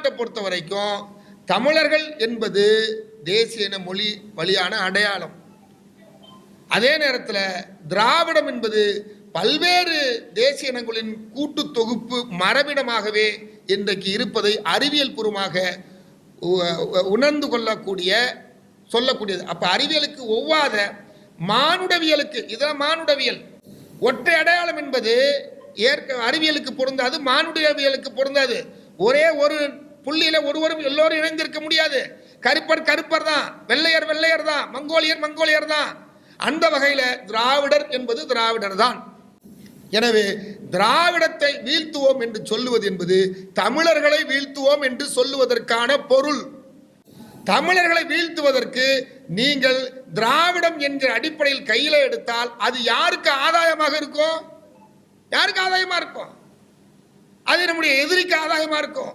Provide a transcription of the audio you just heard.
தமிழ்நாட்டை பொறுத்த வரைக்கும் தமிழர்கள் என்பது தேசிய இன மொழி வழியான அடையாளம். அதே நேரத்தில் திராவிடம் என்பது பல்வேறு தேசிய இனங்களின் கூட்டு தொகுப்பு மரபிடமாகவே இன்றைக்கு இருப்பதை அறிவியல் பூர்வமாக உணர்ந்து கொள்ளக்கூடிய சொல்லக்கூடியது. அப்போ அறிவியலுக்கு ஒவ்வாத மானுடவியலுக்கு, இதான் மானுடவியல், ஒற்றை அடையாளம் என்பது அறிவியலுக்கு பொருந்தாது, மானுடவியலுக்கு பொருந்தாது. ஒரே ஒரு புள்ளியில ஒருவரும் எல்லோரும் இணைந்திருக்க முடியாது. கருப்பர் கருப்பர் தான், வெள்ளையர் வெள்ளையர் தான், மங்கோலியர் மங்கோலியர் தான். அந்த வகையில் திராவிடர் என்பது திராவிடர் தான். எனவே திராவிடத்தை வீழ்த்துவோம் என்று சொல்லுவது என்பது தமிழர்களை வீழ்த்துவோம் என்று சொல்லுவதற்கான பொருள். தமிழர்களை வீழ்த்துவதற்கு நீங்கள் திராவிடம் என்கிற அடிப்படையில் கையில எடுத்தால் அது யாருக்கு ஆதாயமாக இருக்கும்? யாருக்கு ஆதாயமா இருக்கும்? அது நம்முடைய எதிரிக்கு ஆதாயமா இருக்கும்.